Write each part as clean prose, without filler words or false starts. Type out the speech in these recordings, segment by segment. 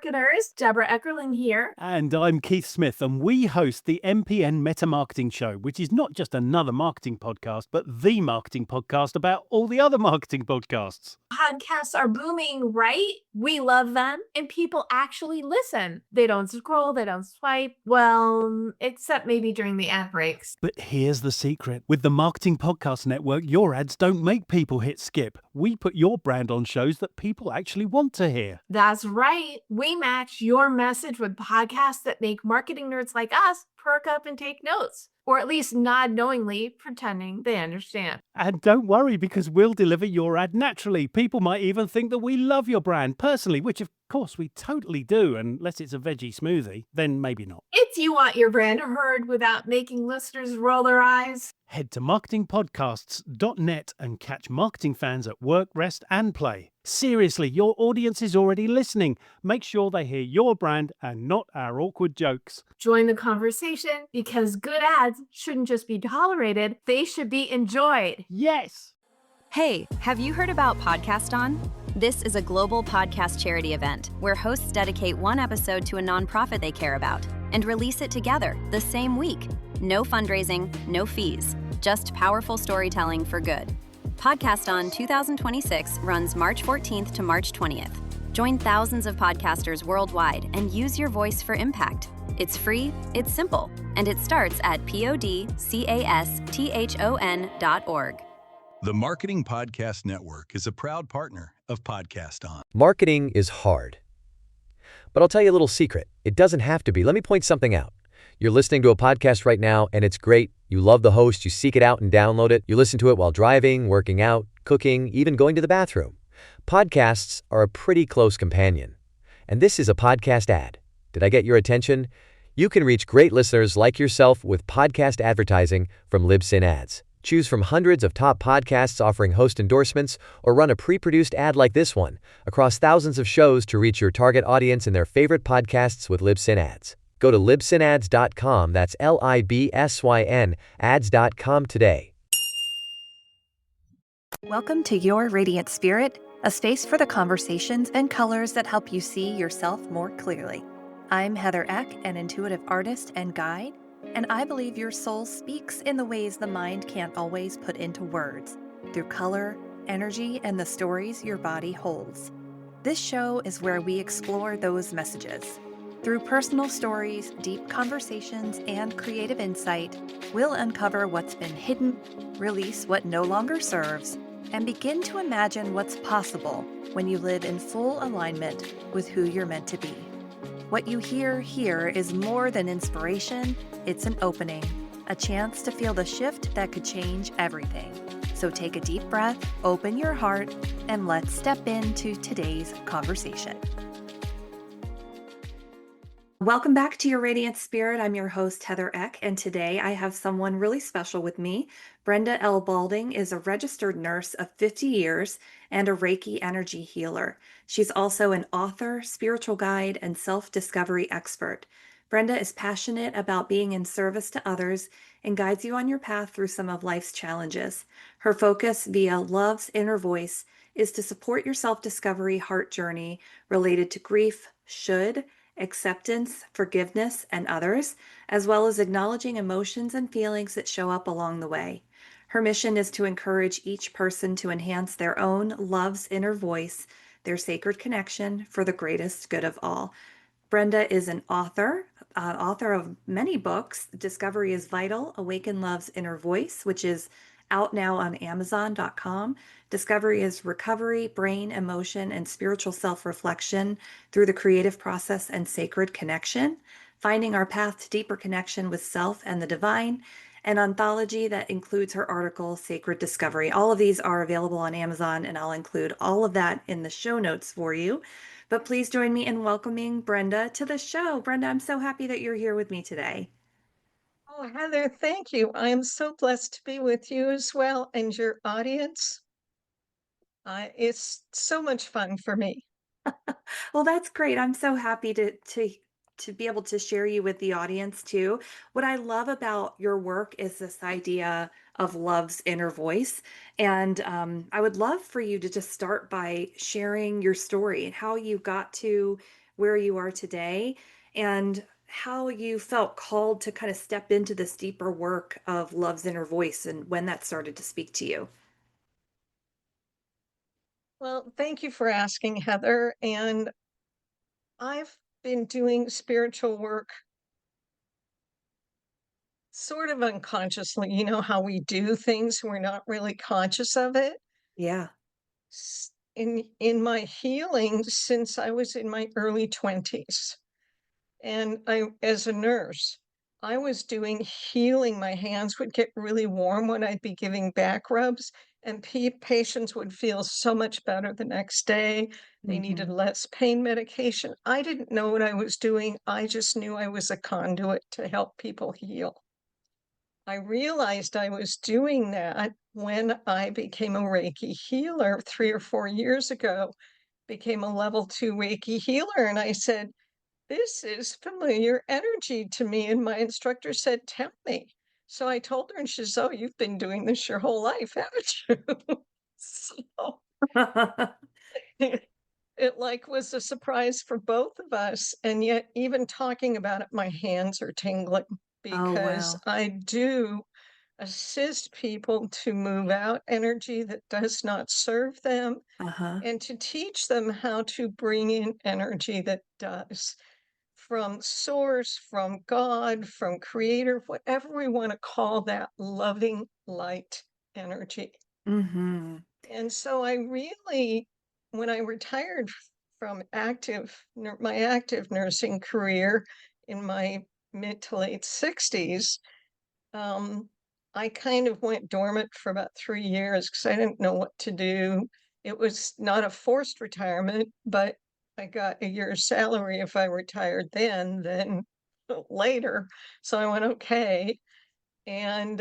marketers. Deborah Eckerling here. And I'm Keith Smith, and we host the MPN Meta Marketing Show, which is not just another marketing podcast, but the marketing podcast about all the other marketing podcasts. Podcasts are booming, right? We love them, and people actually listen. They don't scroll, they don't swipe. Well, except maybe during the ad breaks. But here's the secret. With the Marketing Podcast Network, your ads don't make people hit skip. We put your brand on shows that people actually want to hear. That's right. We match your message with podcasts that make marketing nerds like us perk up and take notes, or at least nod knowingly, pretending they understand. And don't worry, because we'll deliver your ad naturally. People might even think that we love your brand personally, which of course we totally do, unless it's a veggie smoothie, then maybe not. If you want your brand heard without making listeners roll their eyes, head to marketingpodcasts.net and catch marketing fans at work, rest, and play. Seriously, your audience is already listening. Make sure they hear your brand and not our awkward jokes. Join the conversation, because good ads shouldn't just be tolerated, they should be enjoyed. Yes! Hey, have you heard about Podcast On? This is a global podcast charity event where hosts dedicate one episode to a nonprofit they care about and release it together the same week. No fundraising, no fees, just powerful storytelling for good. Podcast On 2026 runs March 14th to March 20th. Join thousands of podcasters worldwide and use your voice for impact. It's free, it's simple, and it starts at podcaston.org. The Marketing Podcast Network is a proud partner of Podcast On. Marketing is hard. But I'll tell you a little secret. It doesn't have to be. Let me point something out. You're listening to a podcast right now, and it's great. You love the host. You seek it out and download it. You listen to it while driving, working out, cooking, even going to the bathroom. Podcasts are a pretty close companion. And this is a podcast ad. Did I get your attention? You can reach great listeners like yourself with podcast advertising from Libsyn Ads. Choose from hundreds of top podcasts offering host endorsements, or run a pre-produced ad like this one across thousands of shows to reach your target audience in their favorite podcasts with Libsyn Ads. Go to libsynads.com, that's Libsyn, ads.com today. Welcome to Your Radiant Spirit, a space for the conversations and colors that help you see yourself more clearly. I'm Heather Eck, an intuitive artist and guide, and I believe your soul speaks in the ways the mind can't always put into words, through color, energy, and the stories your body holds. This show is where we explore those messages. Through personal stories, deep conversations, and creative insight, we'll uncover what's been hidden, release what no longer serves, and begin to imagine what's possible when you live in full alignment with who you're meant to be. What you hear here is more than inspiration, it's an opening, a chance to feel the shift that could change everything. So take a deep breath, open your heart, and let's step into today's conversation. Welcome back to Your Radiant Spirit. I'm your host, Heather Eck, and today I have someone really special with me. Brenda L. Balding is a registered nurse of 50 years and a Reiki energy healer. She's also an author, spiritual guide, and self-discovery expert. Brenda is passionate about being in service to others and guides you on your path through some of life's challenges. Her focus via Love's Inner Voice is to support your self-discovery heart journey related to grief, acceptance, forgiveness, and others, as well as acknowledging emotions and feelings that show up along the way. Her mission is to encourage each person to enhance their own love's inner voice, their sacred connection for the greatest good of all. Brenda is an author of many books. Discovery is Vital, Awaken Love's Inner Voice, which is out now on Amazon.com. Discovery is Recovery, Brain, Emotion, and Spiritual Self-Reflection through the Creative Process and Sacred Connection. Finding Our Path to Deeper Connection with Self and the Divine. An anthology that includes her article, Sacred Discovery. All of these are available on Amazon, and I'll include all of that in the show notes for you. But please join me in welcoming Brenda to the show. Brenda, I'm so happy that you're here with me today. Oh, Heather, thank you. I am so blessed to be with you as well and your audience. It's so much fun for me. Well, that's great. I'm so happy to be able to share you with the audience too. What I love about your work is this idea of love's inner voice. And I would love for you to just start by sharing your story and how you got to where you are today and how you felt called to kind of step into this deeper work of Love's Inner Voice and when that started to speak to you. Well, thank you for asking, Heather. And I've been doing spiritual work sort of unconsciously. You know how we do things, we're not really conscious of it. Yeah. In my healing since I was in my early 20s. And as a nurse, I was doing healing. My hands would get really warm when I'd be giving back rubs, and patients would feel so much better the next day. They needed Hmm. less pain medication. I didn't know what I was doing. I just knew I was a conduit to help people heal. I realized I was doing that when I became a Reiki healer 3 or 4 years ago, became a level 2 Reiki healer. And I said, this is familiar energy to me. And my instructor said, tell me. So I told her, and she said, oh, you've been doing this your whole life, haven't you? So it like was a surprise for both of us. And yet, even talking about it, my hands are tingling Oh, because wow. I do assist people to move out energy that does not serve them Uh-huh. and to teach them how to bring in energy that does, from source, from God, from creator, whatever we want to call that loving light energy. Hmm. And so I really, when I retired from my active nursing career in my mid to late 60s, um, I kind of went dormant for about 3 years because I didn't know what to do. It was not a forced retirement, but I got a year's salary if I retired then later. So I went, okay. And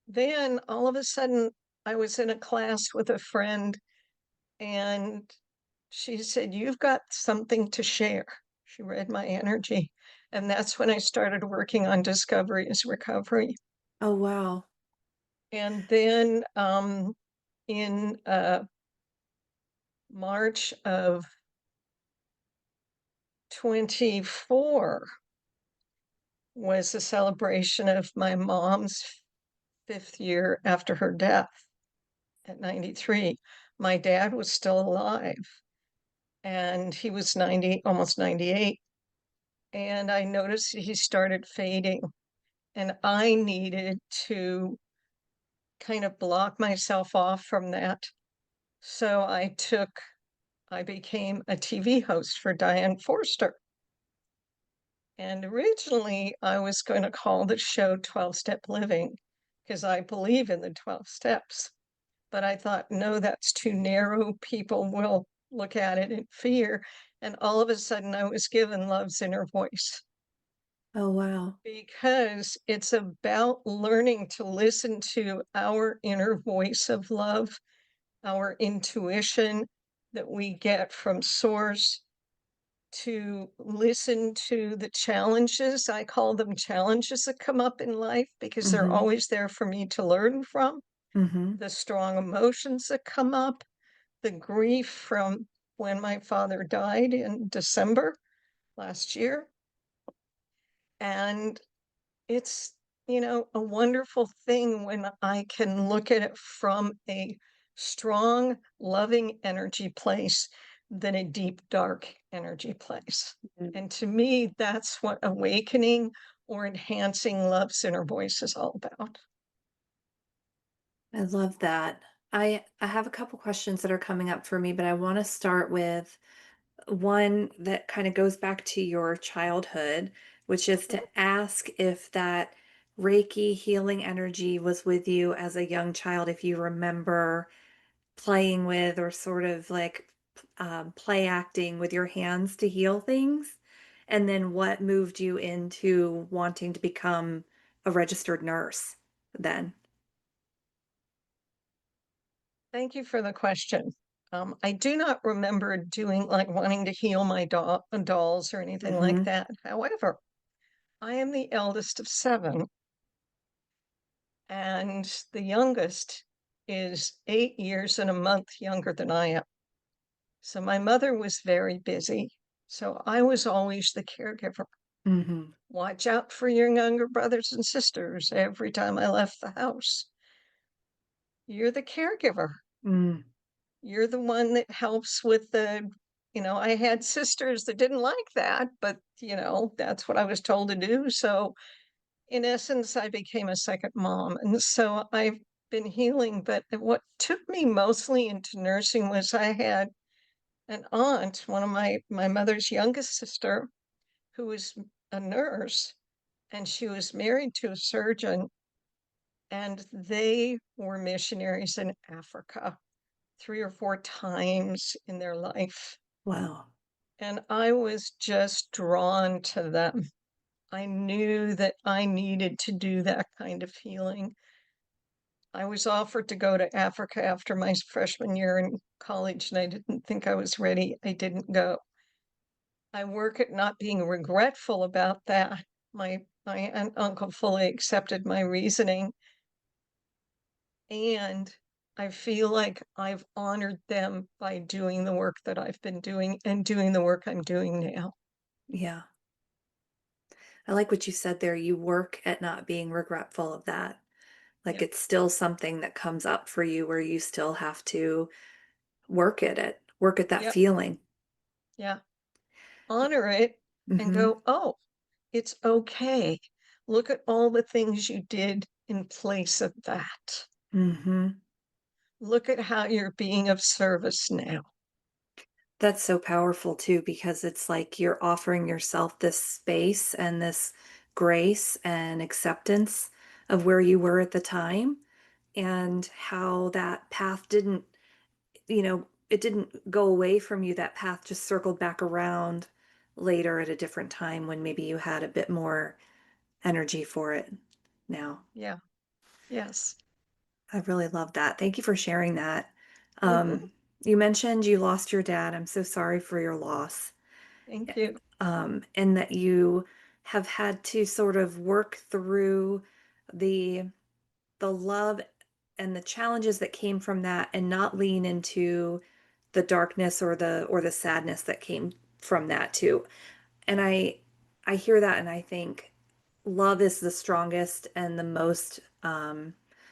then all of a sudden, I was in a class with a friend, and she said, you've got something to share. She read my energy. And that's when I started working on Discovery is Recovery. Oh, wow. And then in March of 24 was the celebration of my mom's 5th year after her death at 93. My dad was still alive, and he was 90, almost 98. And I noticed he started fading, and I needed to kind of block myself off from that. So I became a TV host for Diane Forster. And originally, I was going to call the show 12-Step Living because I believe in the 12 steps. But I thought, no, that's too narrow. People will look at it in fear. And all of a sudden, I was given Love's Inner Voice Oh, wow. because it's about learning to listen to our inner voice of love, our intuition that we get from Source, to listen to the challenges. I call them challenges that come up in life because they're Hmm. always there for me to learn from. Hmm. The strong emotions that come up, the grief from when my father died in December last year. And it's, a wonderful thing when I can look at it from a strong, loving energy place than a deep, dark energy place. And to me, that's what awakening or enhancing Love's Inner Voice is all about. I love that. I have a couple questions that are coming up for me, but I want to start with one that kind of goes back to your childhood, which is to ask if that Reiki healing energy was with you as a young child, if you remember playing with or sort of like play acting with your hands to heal things, and then what moved you into wanting to become a registered nurse then? Thank you for the question. I do not remember doing like wanting to heal my dolls or anything like Hmm. that. However, I am the eldest of seven, and the youngest is 8 years and a month younger than I am. So my mother was very busy. So I was always the caregiver. Mm-hmm. Watch out for your younger brothers and sisters every time I left the house. You're the caregiver. Mm. You're the one that helps with I had sisters that didn't like that, but, that's what I was told to do. So in essence, I became a second mom. And so I've been healing. But what took me mostly into nursing was I had an aunt, one of my mother's youngest sister, who was a nurse, and she was married to a surgeon, and they were missionaries in Africa 3 or 4 times in their life. Wow. And I was just drawn to them. I knew that I needed to do that kind of healing. I was offered to go to Africa after my freshman year in college, and I didn't think I was ready. I didn't go. I work at not being regretful about that. My uncle fully accepted my reasoning, and I feel like I've honored them by doing the work that I've been doing and doing the work I'm doing now. Yeah. I like what you said there. You work at not being regretful of that. Like Yep. it's still something that comes up for you where you still have to work at it, work at that Yep. feeling. Yeah. Honor it and Mm-hmm. go, oh, it's okay. Look at all the things you did in place of that. Mm-hmm. Look at how you're being of service now. That's so powerful too, because it's like you're offering yourself this space and this grace and acceptance of where you were at the time and how that path didn't, it didn't go away from you. That path just circled back around later at a different time when maybe you had a bit more energy for it now. Yeah. Yes. I really love that. Thank you for sharing that. Hmm. You mentioned you lost your dad. I'm so sorry for your loss. Thank you. And that you have had to sort of work through the love and the challenges that came from that and not lean into the darkness or the sadness that came from that too. And I hear that and I think love is the strongest and the most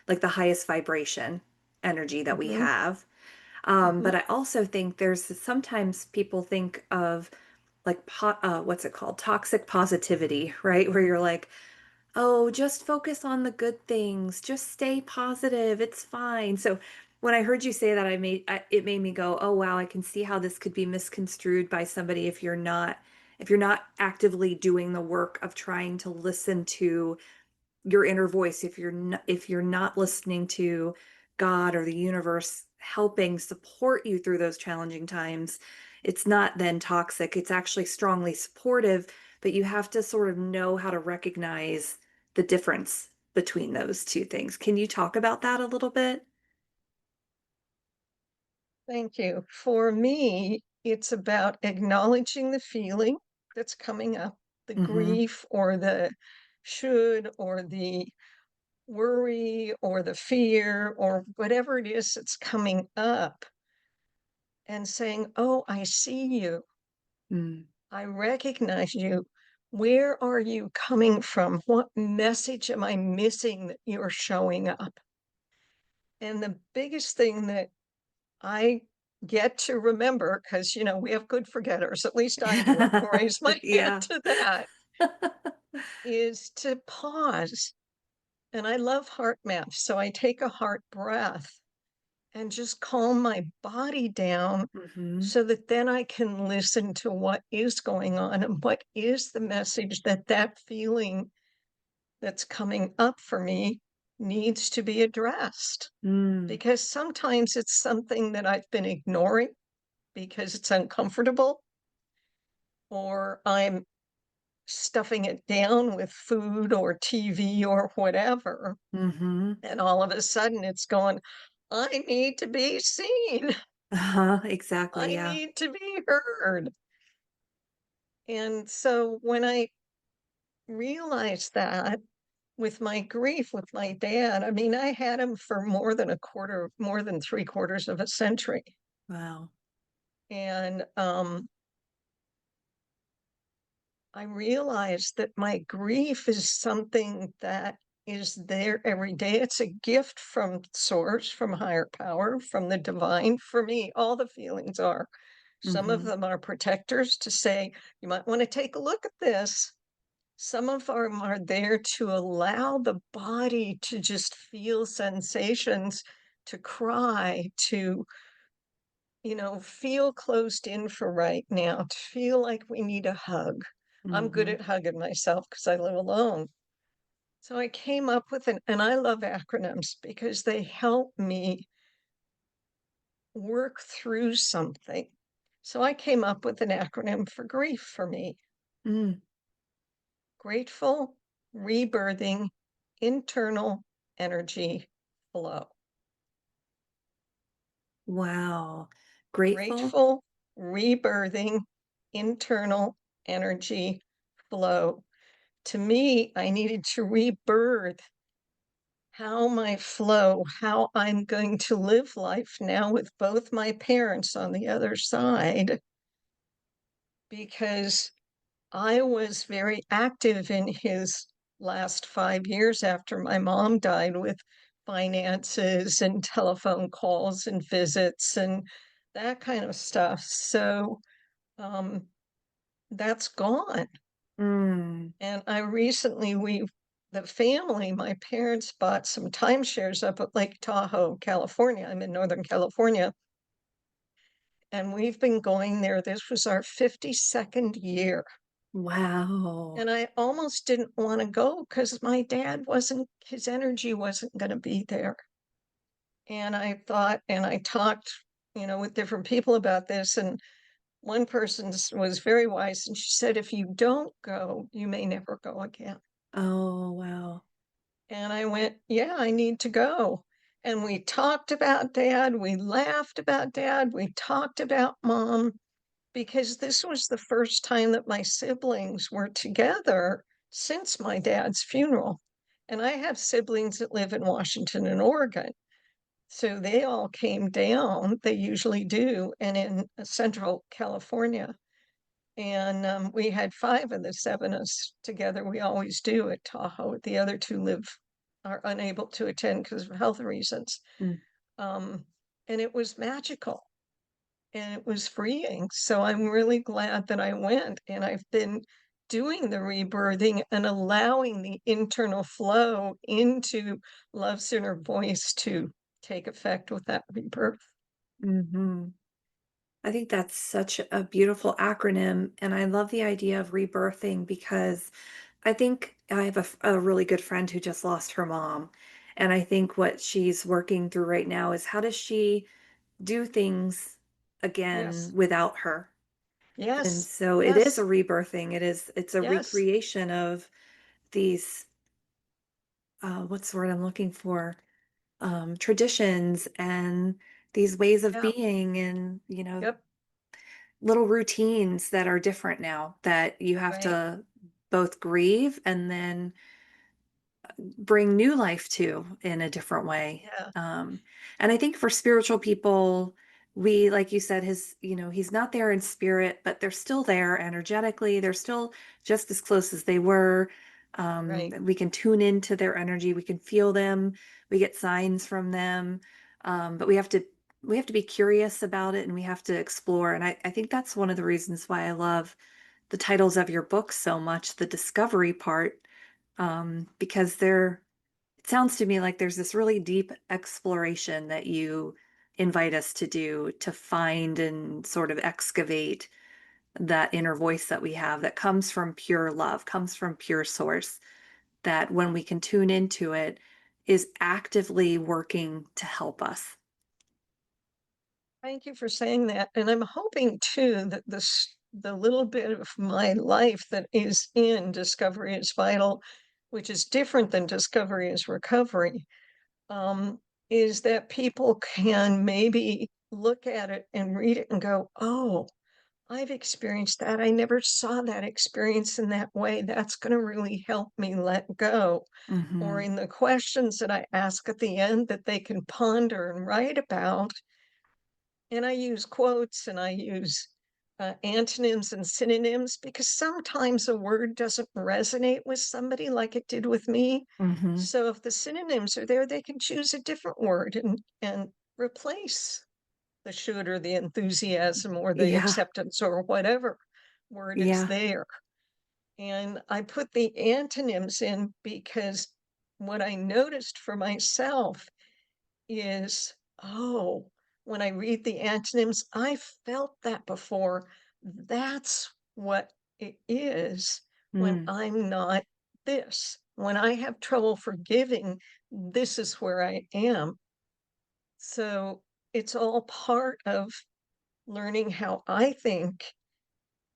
like the highest vibration energy that we Hmm. have. Hmm. But I also think there's sometimes people think of like what's it called? Toxic positivity, right? Where you're like, oh, just focus on the good things, just stay positive, it's fine. So when I heard you say that, it made me go, oh wow, I can see how this could be misconstrued by somebody if you're not actively doing the work of trying to listen to your inner voice, if you're not listening to God or the universe helping support you through those challenging times, it's not then toxic. It's actually strongly supportive, but you have to sort of know how to recognize the difference between those two things. Can you talk about that a little bit? Thank you. For me, it's about acknowledging the feeling that's coming up, the Mm-hmm. grief or the should or the worry or the fear or whatever it is that's coming up, and saying, oh, I see you. Mm. I recognize you. Where are you coming from? What message am I missing that you're showing up? And the biggest thing that I get to remember, because, we have good forgetters, at least I do, I can raise my hand Yeah. to that, is to pause. And I love heart math. So I take a heart breath and just calm my body down Mm-hmm. so that then I can listen to what is going on and what is the message that feeling that's coming up for me needs to be addressed. Mm. Because sometimes it's something that I've been ignoring because it's uncomfortable, or I'm stuffing it down with food or TV or whatever. Mm-hmm. And all of a sudden it's going, I need to be seen. Uh-huh. Exactly. I Yeah. need to be heard. And so when I realized that with my grief with my dad, I mean, I had him for more than 3/4 of a century. Wow. And I realized that my grief is something that is there every day. It's a gift from source, from higher power, from the divine. For me, all the feelings are. Some of them are protectors to say, you might want to take a look at this. Some of them are there to allow the body to just feel sensations, to cry, to, feel closed in for right now, to feel like we need a hug. I'm good Mm-hmm. at hugging myself because I live alone. So I came up with and I love acronyms because they help me work through something. So I came up with an acronym for grief for me. Mm. Grateful, rebirthing, internal energy flow. Wow. Grateful. Grateful, rebirthing, internal energy flow. To me, I needed to rebirth how my flow, how I'm going to live life now with both my parents on the other side, because I was very active in his last 5 years after my mom died with finances and telephone calls and visits and that kind of stuff. So that's gone. Mm. And I recently, the family, my parents bought some timeshares up at Lake Tahoe, California. I'm in Northern California. And we've been going there. This was our 52nd year. Wow. And I almost didn't want to go because my dad his energy wasn't going to be there. And I thought, and I talked, with different people about this. And one person was very wise. And she said, if you don't go, you may never go again. Oh, wow. And I went, yeah, I need to go. And we talked about dad. We laughed about dad. We talked about mom, because this was the first time that my siblings were together since my dad's funeral. And I have siblings that live in Washington and Oregon. So they all came down, they usually do, and in Central California. And we had 5 of the 7 of us together. We always do at Tahoe. The other 2 are unable to attend because of health reasons. Mm. Um, and it was magical and it was freeing. So I'm really glad that I went, and I've been doing the rebirthing and allowing the internal flow into Love Center Voice to take effect with that rebirth. Mm-hmm. I think that's such a beautiful acronym. And I love the idea of rebirthing because I think I have a really good friend who just lost her mom. And I think what she's working through right now is how does she do things again Yes, without her? And yes, so it is a yes, rebirthing. It's a yes. recreation of these, what's the word I'm looking for? Traditions and these ways of Yeah, being and, yep, little routines that are different now that you have right. to both grieve and then bring new life to in a different way. Yeah, And I think for spiritual people, we, like you said, he's not there in spirit, but they're still there energetically. They're still just as close as they were. right. We can tune into their energy. We can feel them. We get signs from them. But we have to be curious about it and we have to explore. And I think that's one of the reasons why I love the titles of your books so much, the discovery part, because it sounds to me like there's this really deep exploration that you invite us to do to find and sort of excavate that inner voice that we have that comes from pure love, comes from pure source, that when we can tune into it, is actively working to help us. Thank you for saying that. And I'm hoping too that the little bit of my life that is in Discovery is Vital, which is different than Discovery is Recovery, is that people can maybe look at it and read it and go, oh, I've experienced that. I never saw that experience in that way. That's going to really help me let go. Or Hmm. in the questions that I ask at the end that they can ponder and write about. And I use quotes and I use antonyms and synonyms because sometimes a word doesn't resonate with somebody like it did with me. Mm-hmm. So if the synonyms are there, they can choose a different word and replace the should or the enthusiasm or the Yeah. acceptance or whatever word is Yeah. there. And I put the antonyms in because what I noticed for myself is, oh, when I read the antonyms, I felt that before. That's what it is when Mm. I'm not this. When I have trouble forgiving, this is where I am. So it's all part of learning how I think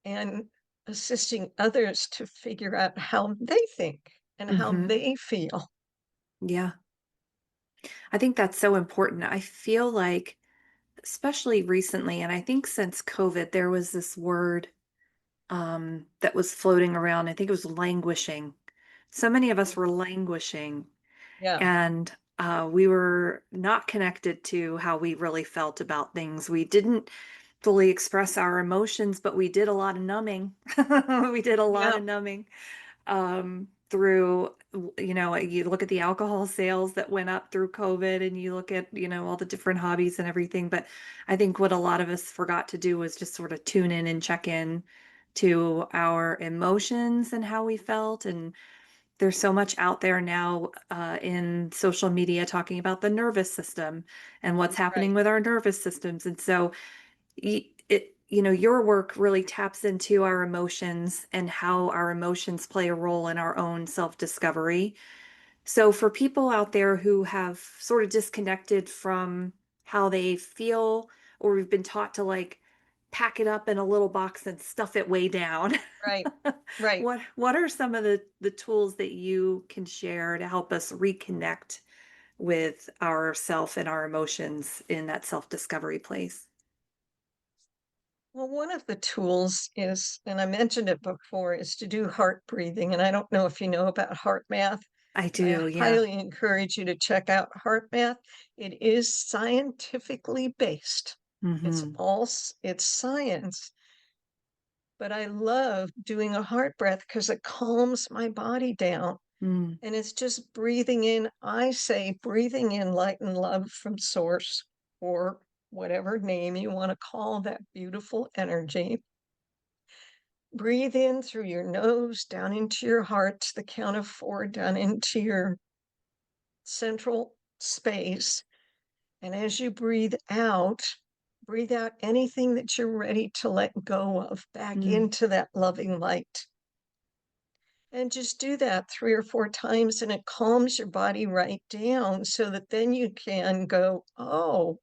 and assisting others to figure out how they think and how Mm-hmm. they feel. Yeah. I think that's so important. I feel like, especially recently, and I think since COVID, there was this word that was floating around. I think it was languishing. So many of us were languishing, Yeah, and we were not connected to how we really felt about things. We didn't fully express our emotions, but we did a lot of numbing. We did a lot yeah, of numbing through, you look at the alcohol sales that went up through COVID, and you look at, all the different hobbies and everything. But I think what a lot of us forgot to do was just sort of tune in and check in to our emotions and how we felt. And there's so much out there now in social media talking about the nervous system and what's happening right. with our nervous systems. And so your work really taps into our emotions and how our emotions play a role in our own self-discovery. So for people out there who have sort of disconnected from how they feel, or we've been taught to like pack it up in a little box and stuff it way down. Right, right. What are some of the tools that you can share to help us reconnect with ourself and our emotions in that self-discovery place? Well, one of the tools is, and I mentioned it before, is to do heart breathing. And I don't know if you know about heart math. I I do, yeah. highly encourage you to check out heart math. It is scientifically based. Mm-hmm. It's science, but I love doing a heart breath because it calms my body down. Mm. And it's just breathing in, I say, breathing in light and love from source, or whatever name you want to call that beautiful energy. Breathe in through your nose, down into your heart, to the count of 4, down into your central space. And as you breathe out anything that you're ready to let go of back Mm. into that loving light. And just do that 3 or 4 times, and it calms your body right down so that then you can go, oh.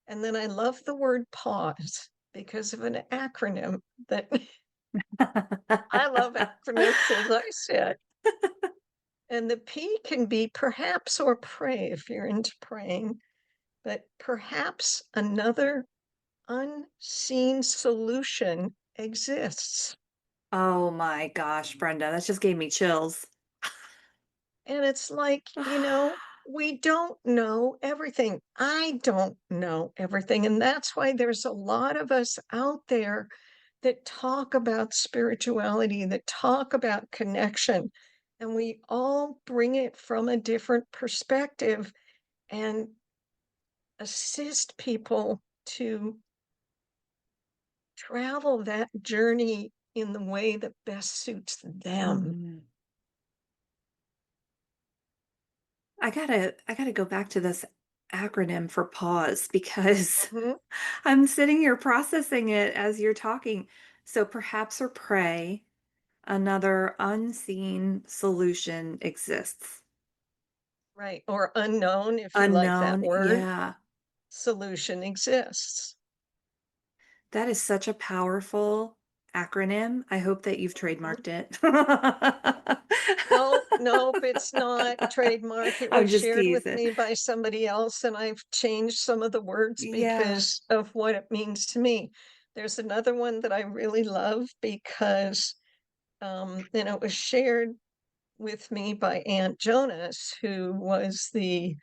And then I love the word pause because of an acronym that I love acronyms, as I said. And the P can be perhaps or pray if you're into praying, but perhaps another unseen solution exists. Oh my gosh, Brenda, that just gave me chills. And it's like, we don't know everything. I don't know everything. And that's why there's a lot of us out there that talk about spirituality, that talk about connection. And we all bring it from a different perspective and assist people to travel that journey in the way that best suits them. Mhm. I gotta go back to this acronym for pause because Mhm. I'm sitting here processing it as you're talking. So perhaps or pray, another unseen solution exists. Right. Or unknown, if you like that Unknown, word, yeah. solution exists. That is such a powerful acronym. I hope that you've Mhm. trademarked it. No, nope, it's not trademark. It I'm was just shared with teasing. me by somebody else, and I've changed some of the words Yeah. because of what it means to me. There's another one that I really love because, and it was shared with me by Aunt Jonas, who was the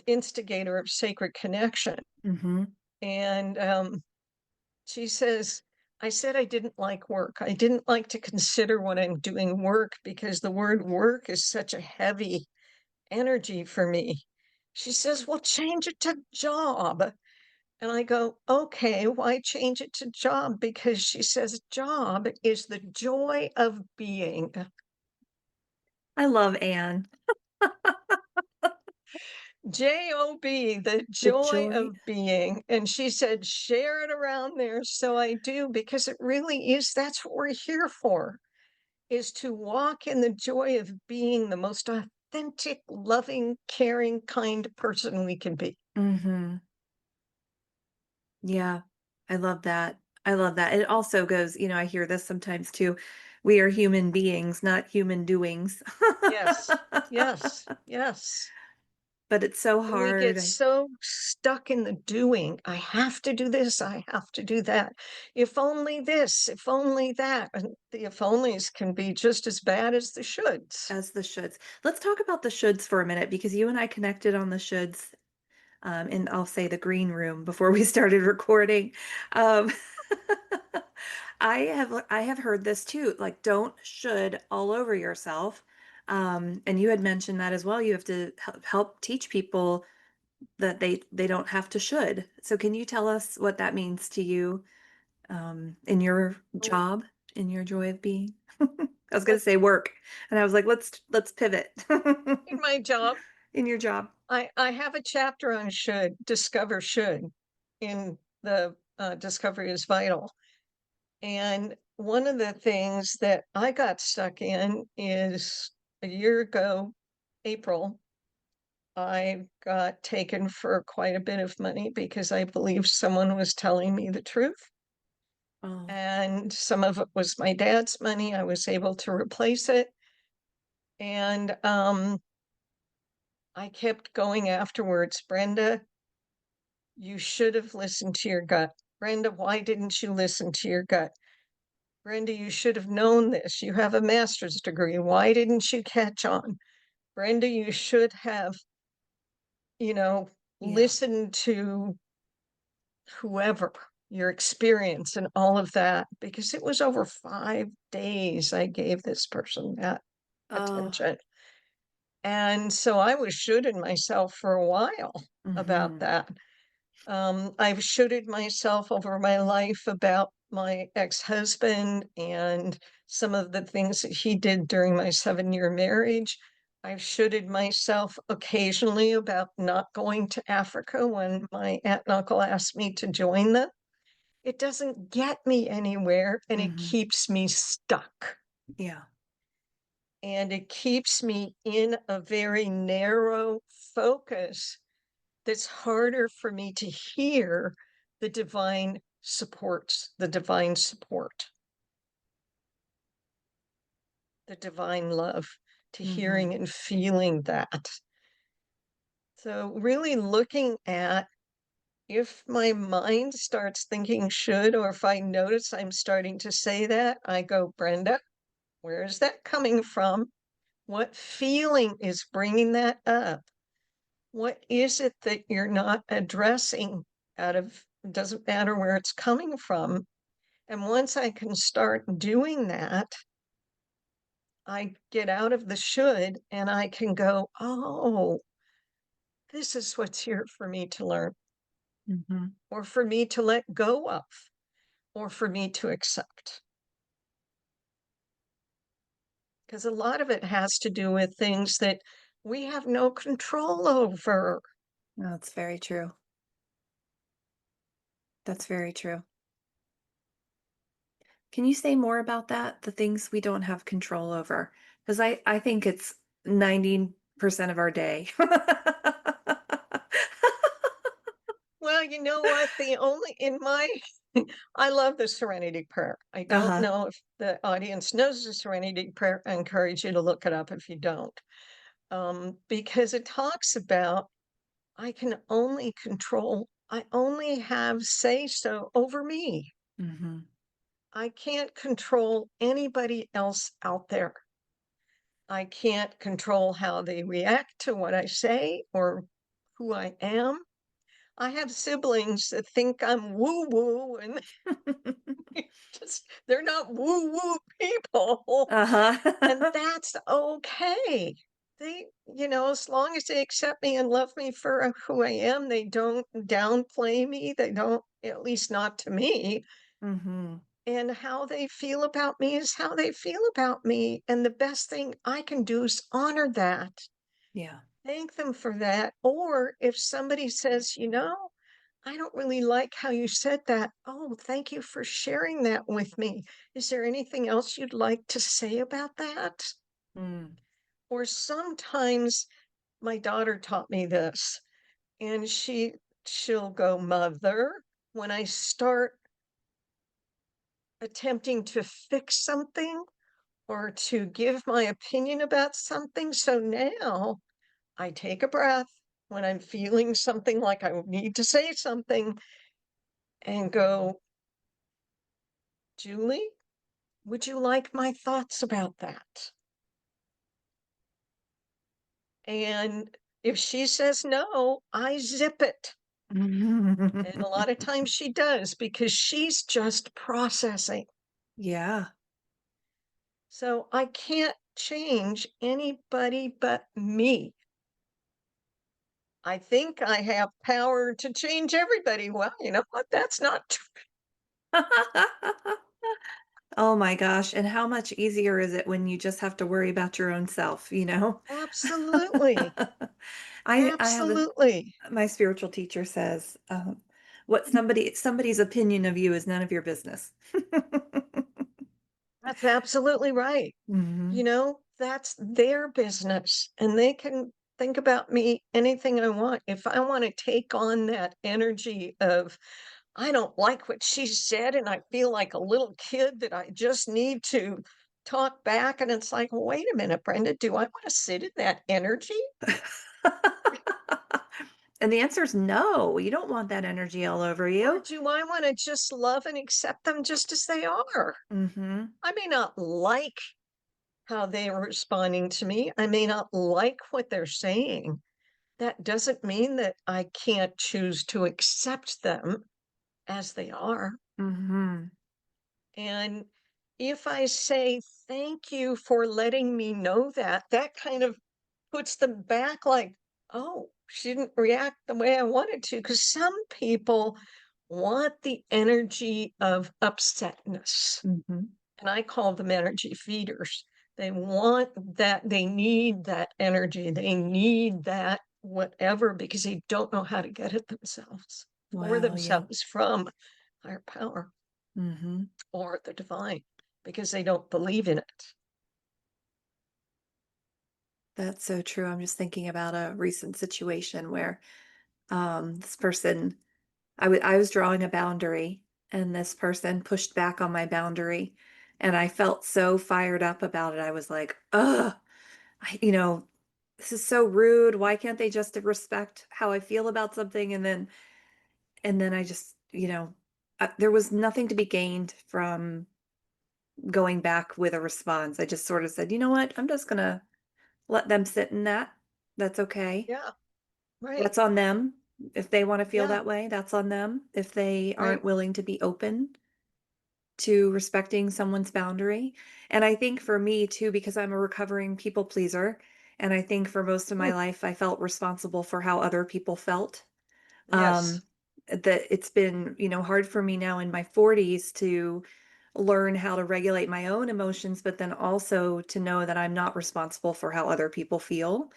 instigator of Sacred Connection. Mhm. And she says, I said I didn't like work. I didn't like to consider what I'm doing work because the word work is such a heavy energy for me. She says, well, change it to job. And I go, okay, why change it to job? Because she says, job is the joy of being. I love Anne. J-O-B, the The joy joy. of being. And she said, share it around there. So I do, because it really is, that's what we're here for, is to walk in the joy of being the most authentic, loving, caring, kind person we can be. Mm-hmm. Yeah, I love that. I love that. It also goes, I hear this sometimes too. We are human beings, not human doings. Yes, yes, yes. But it's so And we get hard. so stuck in the doing. I have to do this. I have to do that. If only this, if only that. And the if onlys can be just as bad as the shoulds. As the shoulds. Let's talk about the shoulds for a minute because you and I connected on the shoulds in, I'll say, the green room before we started recording. Um, I have heard this too, like don't should all over yourself. And you had mentioned that as well. You have to help teach people that they don't have to should. So can you tell us what that means to you in your Oh, job, in your joy of being? I was gonna what say work, and I was like, let's pivot. in my job, In your job. I have a chapter on should, discover should in the Discovery is Vital. And one of the things that I got stuck in is a year ago, April, I got taken for quite a bit of money because I believed someone was telling me the truth. Oh. And some of it was my dad's money. I was able to replace it. And I kept going afterwards. Brenda, you should have listened to your gut. Brenda, why didn't you listen to your gut? Brenda, you should have known this. You have a master's degree. Why didn't you catch on? Brenda, you should have, you know, Yeah. listened to whoever, your experience and all of that, because it was over 5 days I gave this person that Oh. attention. And so I was shooting myself for a while about Mm-hmm. that. I've shooted myself over my life about my ex-husband and some of the things that he did during my 7-year marriage. I've shooted myself occasionally about not going to Africa when my aunt and uncle asked me to join them. It doesn't get me anywhere and it Mm-hmm. keeps me stuck. Yeah. And it keeps me in a very narrow focus that's harder for me to hear the divine supports, the divine support, the divine love, to Mm-hmm. hearing and feeling that. So, really looking at if my mind starts thinking should, or if I notice I'm starting to say that, I go, Brenda, where is that coming from? What feeling is bringing that up? What is it that you're not addressing out of, it doesn't matter where it's coming from. And once I can start doing that, I get out of the should and I can go, oh, this is what's here for me to learn, Mm-hmm. or for me to let go of, or for me to accept. Because a lot of it has to do with things that we have no control over. That's very true. That's very true. Can you say more about that? The things we don't have control over? Because I think it's 90% of our day. Well, you know what? The only in my I love the Serenity Prayer. I don't Uh-huh. know if the audience knows the Serenity Prayer. I encourage you to look it up if you don't. Because it talks about I can only control, I only have say so over me. Mm-hmm. I can't control anybody else out there. I can't control how they react to what I say or who I am. I have siblings that think I'm woo woo, and they're not woo woo people. And Uh-huh. that's okay. As long as they accept me and love me for who I am, they don't downplay me. They don't, at least not to me. Mhm. And how they feel about me is how they feel about me. And the best thing I can do is honor that, Yeah. thank them for that. Or if somebody says, I don't really like how you said that. Oh, thank you for sharing that with me. Is there anything else you'd like to say about that? Mm. Or sometimes my daughter taught me this, and she'll go, "Mother," when I start attempting to fix something or to give my opinion about something. So now I take a breath when I'm feeling something like I need to say something and go, "Julie, would you like my thoughts about that?" And if she says no, I zip it. And a lot of times she does, because she's just processing. Yeah. So I can't change anybody but me. I think I have power to change everybody. Well, you know what? That's not true. Oh my gosh, and how much easier is it when you just have to worry about your own self, you know? Absolutely. I have a Absolutely. my spiritual teacher says, what somebody's opinion of you is none of your business. That's absolutely right. Mhm. That's their business, and they can think about me anything I want. If I want to take on that energy of, I don't like what she said, and I feel like a little kid that I just need to talk back. And it's like, wait a minute, Brenda, do I want to sit in that energy? And the answer is no, you don't want that energy all over Or you. do I want to just love and accept them just as they are? Mhm. I may not like how they are responding to me. I may not like what they're saying. That doesn't mean that I can't choose to accept them as they are. Mhm. And if I say, thank you for letting me know that, that kind of puts them back like, oh, she didn't react the way I wanted to. Because some people want the energy of upsetness. Mhm. And I call them energy feeders. They want that, they need that energy, they need that whatever, because they don't know how to get it themselves, for Wow, yeah. themselves, from higher power Mhm. or the divine, because they don't believe in it. That's so true. I'm just thinking about a recent situation where this person I was drawing a boundary and this person pushed back on my boundary and I felt so fired up about it. I was like, "Ugh, this is so rude. Why can't they just respect how I feel about something?" And then I just, there was nothing to be gained from going back with a response. I just sort of said, "You know what? I'm just going to let them sit in that. That's okay. Yeah, right. That's on them. If they want to feel Yeah, that way, that's on them. If they aren't right. willing to be open to respecting someone's boundary." And I think for me too, because I'm a recovering people pleaser, and I think for most of my Mm, life I felt responsible for how other people felt. yes, That it's been, hard for me now in my 40s to learn how to regulate my own emotions, but then also to know that I'm not responsible for how other people feel.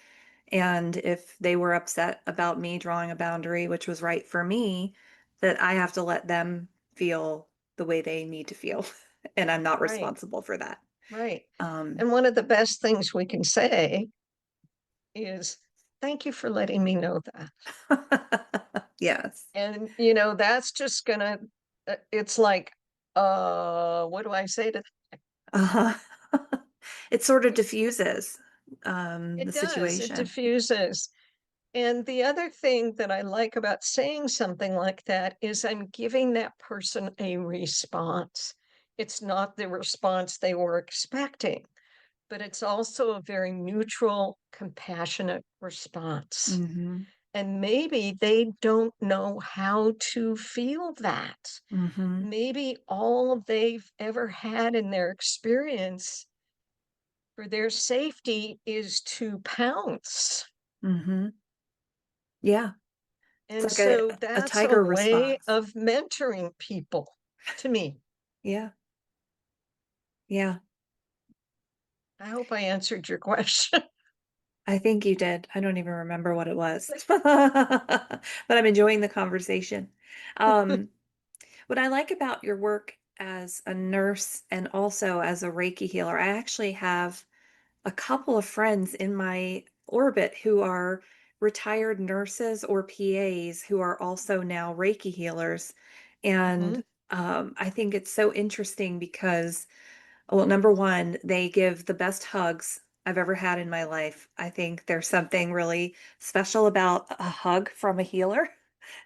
And if they were upset about me drawing a boundary, which was right for me, that I have to let them feel the way they need to feel. And I'm not right, responsible for that. right. Um, And one of the best things we can say is, thank you for letting me know that. yes. And, that's just gonna, it's like, what do I say to Uh-huh. It sort of them? diffuses the It does, it situation. diffuses. And the other thing that I like about saying something like that is I'm giving that person a response. It's not the response they were expecting, but it's also a very neutral, compassionate response. Hmm. And maybe they don't know how to feel that. Mm-hmm. Maybe all they've ever had in their experience for their safety is to pounce. Mm-hmm. Yeah. It's And like so a that's a tiger way response. of mentoring people to me. Yeah. Yeah. I hope I answered your question. I think you did. I don't even remember what it was. But I'm enjoying the conversation. Um, what I like about your work as a nurse and also as a Reiki healer, I actually have a couple of friends in my orbit who are retired nurses or PAs who are also now Reiki healers. Mhm. And I think it's so interesting because, well, number one, they give the best hugs I've ever had in my life. I think there's something really special about a hug from a healer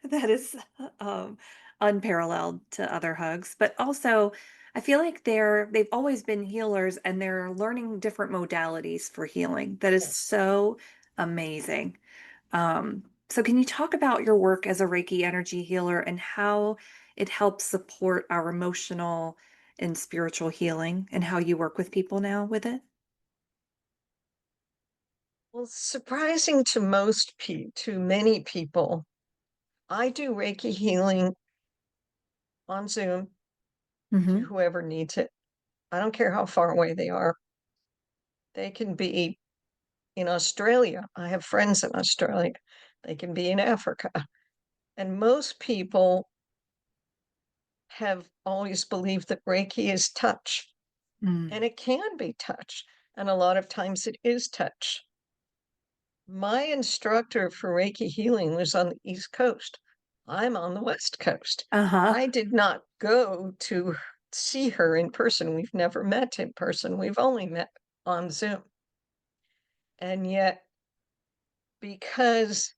that is um, unparalleled to other hugs. But also, I feel like they've always been healers and they're learning different modalities for healing. That is Yes. so amazing. So can you talk about your work as a Reiki energy healer and how it helps support our emotional and spiritual healing and how you work with people now with it? Well, surprising to to many people, I do Reiki healing on Zoom to Hmm. whoever needs it. I don't care how far away they are. They can be in Australia. I have friends in Australia. They can be in Africa. And most people have always believed that Reiki is touch, and Mm. it can be touch. And a lot of times it is touch. My instructor for Reiki healing was on the East Coast. I'm on the West Coast. Uh-huh. I did not go to see her in person. We've never met in person. We've only met on Zoom. And yet, because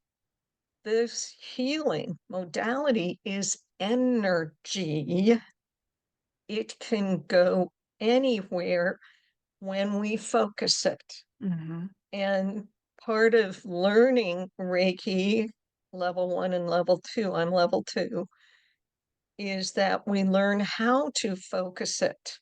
this healing modality is energy, it can go anywhere when we focus it. Hmm. And part of learning Reiki level 1 and level 2, I'm level 2, is that we learn how to focus it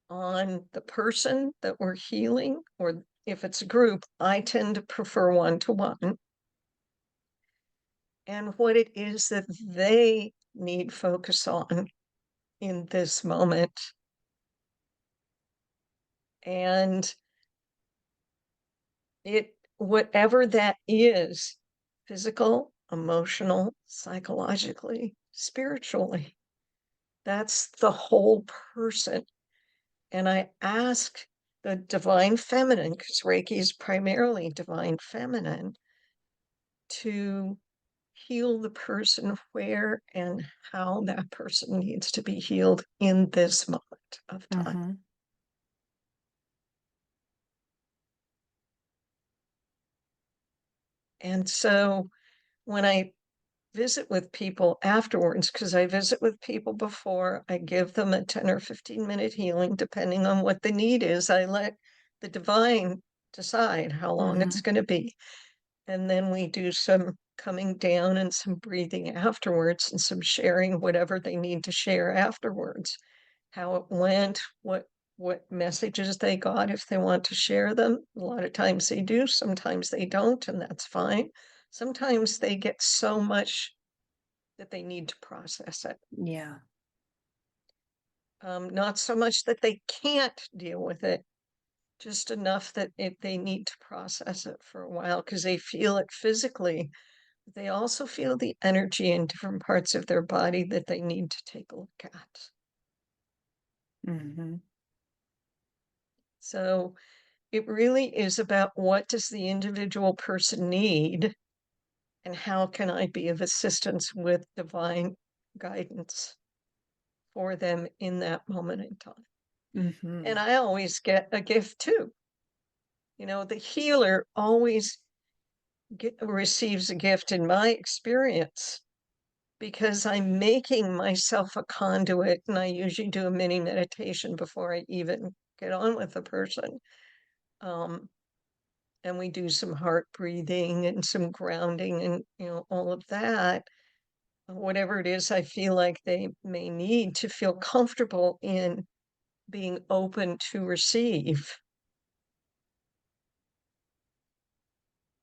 on the person that we're healing, or if it's a group, I tend to prefer one-to-one, and what it is that they need focus on in this moment. And whatever that is, physical, emotional, psychologically, spiritually, that's the whole person. And I ask the divine feminine, because Reiki is primarily divine feminine, to heal the person where and how that person needs to be healed in this moment of time. Hmm. And so when I visit with people afterwards, because I visit with people before, I give them a 10 or 15-minute healing, depending on what the need is. I let the divine decide how long Hmm. it's going to be. And then we do some coming down and some breathing afterwards and some sharing whatever they need to share afterwards, how it went, what messages they got if they want to share them. A lot of times they do, sometimes they don't, and that's fine. Sometimes they get so much that they need to process it. Yeah. Not so much that they can't deal with it, just enough that they need to process it for a while because they feel it physically. They also feel the energy in different parts of their body that they need to take a look at. Hmm. So it really is about what does the individual person need and how can I be of assistance with divine guidance for them in that moment in time. And Hmm. I always get a gift too. You know, the healer always receives a gift in my experience because I'm making myself a conduit, and I usually do a mini meditation before I even get on with the person. Um, and we do some heart breathing and some grounding and, all of that, whatever it is I feel like they may need to feel comfortable in being open to receive.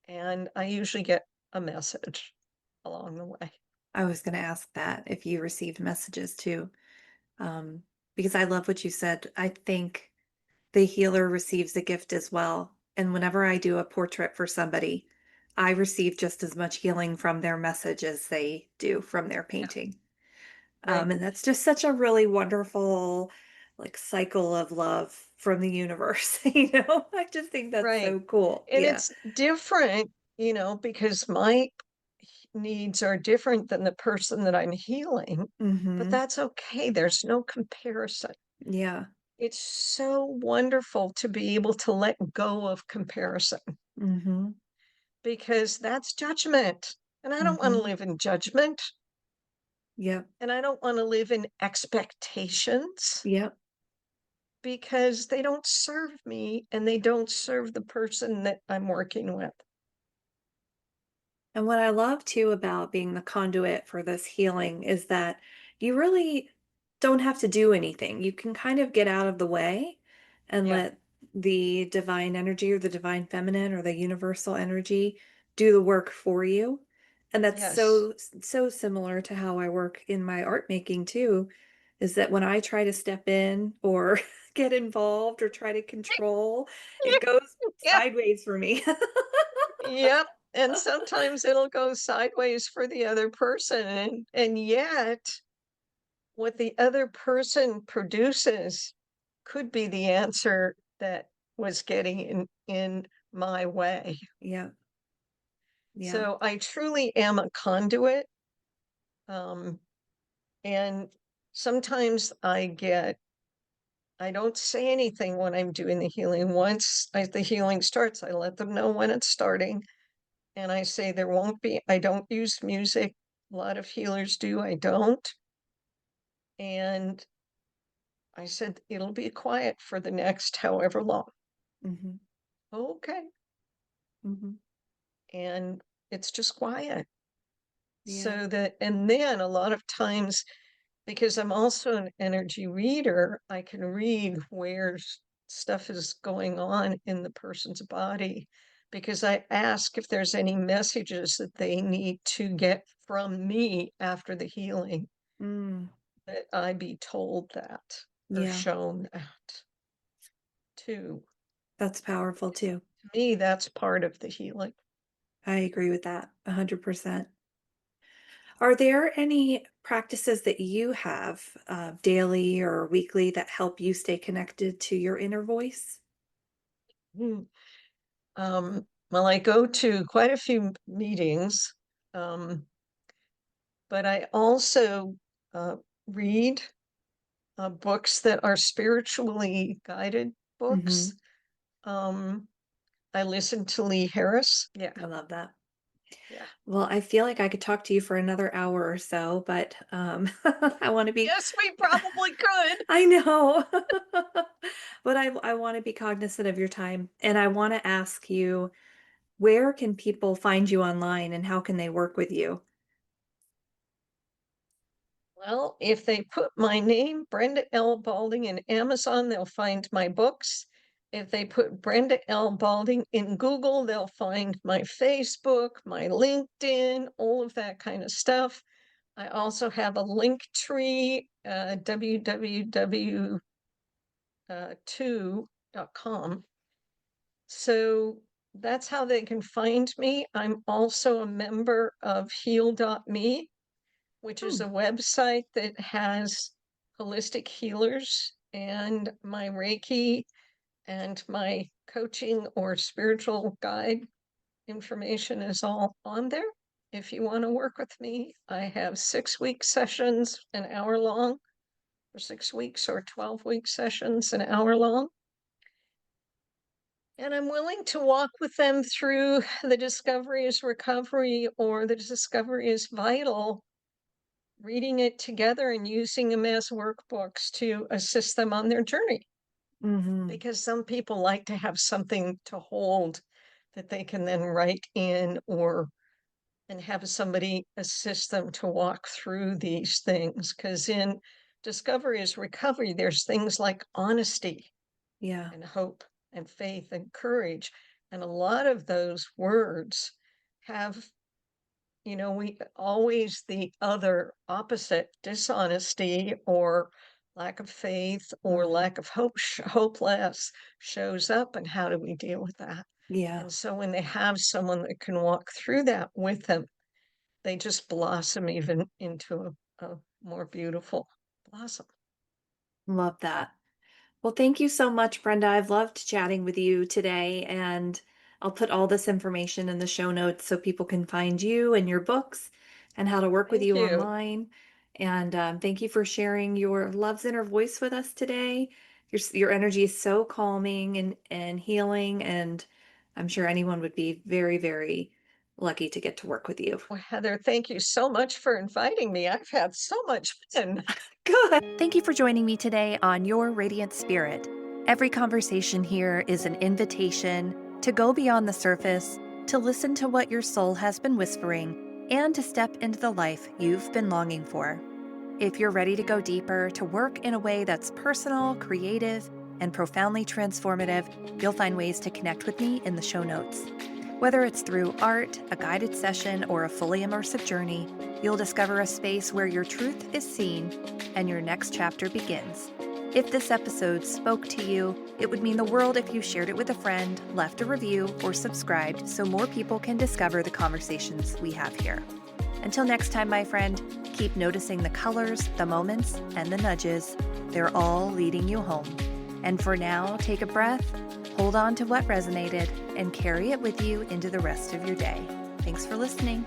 And I usually get a message along the way. I was going to ask that if you received messages too, um, because I love what you said. I think the healer receives a gift as well. And whenever I do a portrait for somebody, I receive just as much healing from their message as they do from their Yeah, painting. right, And that's just such a really wonderful, like, cycle of love from the universe. I just think that's right. so cool. And Yeah. it's different, because my needs are different than the person that I'm healing, but Mm-hmm. that's okay. There's no comparison. Yeah. It's so wonderful to be able to let go of comparison Mm-hmm. because that's judgment. And I don't want to Mm-hmm. live in judgment Yep. and I don't want to live in expectations Yep. because they don't serve me and they don't serve the person that I'm working with. And what I love too about being the conduit for this healing is that you really don't have to do anything. You can kind of get out of the way and Yeah. let the divine energy or the divine feminine or the universal energy do the work for you. And that's Yes. so similar to how I work in my art making too, is that when I try to step in or get involved or try to control, it goes Yeah. sideways for me. Yep. And sometimes it'll go sideways for the other person. And yet what the other person produces could be the answer that was getting in my way. Yeah. Yeah. So I truly am a conduit. Um, and sometimes I don't say anything when I'm doing the healing. Once the healing starts, I let them know when it's starting. And I say there won't be, I don't use music. A lot of healers do, I don't. And I said, it'll be quiet for the next however long. Mm-hmm. Okay. Mm-hmm. And it's just quiet. Yeah. So that, and then a lot of times, because I'm also an energy reader, I can read where stuff is going on in the person's body because I ask if there's any messages that they need to get from me after the healing, Mm. that I be told that or Yeah. shown that too. That's powerful too. To me, that's part of the healing. I agree with that 100%. Are there any practices that you have daily or weekly that help you stay connected to your inner voice? Mm. Well, I go to quite a few meetings, um, but I also uh, read books that are spiritually guided Mm-hmm. books. Um, I listen to Lee Harris. Yeah, I love that. yeah. Well, I feel like I could talk to you for another hour or so, but I want to be, Yes, we probably could. I know, but I want to be cognizant of your time. And I want to ask you, where can people find you online and how can they work with you? Well, if they put my name, Brenda L. Balding, in Amazon, they'll find my books. If they put Brenda L. Balding in Google, they'll find my Facebook, my LinkedIn, all of that kind of stuff. I also have a link tree, www.2.com. So that's how they can find me. I'm also a member of heal.me, which is Hmm. a website that has holistic healers and my Reiki and my coaching or spiritual guide information is all on there. If you want to work with me, I have 6-week sessions, an hour long, or 6 weeks or 12-week sessions, an hour long. And I'm willing to walk with them through the discovery is recovery or the discovery is vital, reading it together and using them as workbooks to assist them on their journey. Mm-hmm. Because some people like to have something to hold that they can then write in and have somebody assist them to walk through these things. Because in Discovery is Recovery, there's things like honesty Yeah. and hope and faith and courage. And a lot of those words have, we always the other opposite, dishonesty or lack of faith or Mhm. lack of hope, hopeless shows up. And how do we deal with that? Yeah. And so when they have someone that can walk through that with them, they just blossom even into a more beautiful blossom. Love that. Well, thank you so much, Brenda. I've loved chatting with you today, and I'll put all this information in the show notes so people can find you and your books and how to work with Thank you you. online. And thank you for sharing your love's inner voice with us today. Your energy is so calming and healing, and I'm sure anyone would be very, very lucky to get to work with you. Well, Heather, thank you so much for inviting me. I've had so much fun. Good. Thank you for joining me today on Your Radiant Spirit. Every conversation here is an invitation to go beyond the surface, to listen to what your soul has been whispering, and to step into the life you've been longing for. If you're ready to go deeper, to work in a way that's personal, creative, and profoundly transformative, you'll find ways to connect with me in the show notes. Whether it's through art, a guided session, or a fully immersive journey, you'll discover a space where your truth is seen and your next chapter begins. If this episode spoke to you, it would mean the world if you shared it with a friend, left a review, or subscribed so more people can discover the conversations we have here. Until next time, my friend, keep noticing the colors, the moments, and the nudges. They're all leading you home. And for now, take a breath, hold on to what resonated, and carry it with you into the rest of your day. Thanks for listening.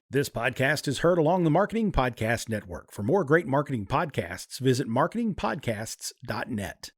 This podcast is heard along the Marketing Podcast Network. For more great marketing podcasts, visit marketingpodcasts.net.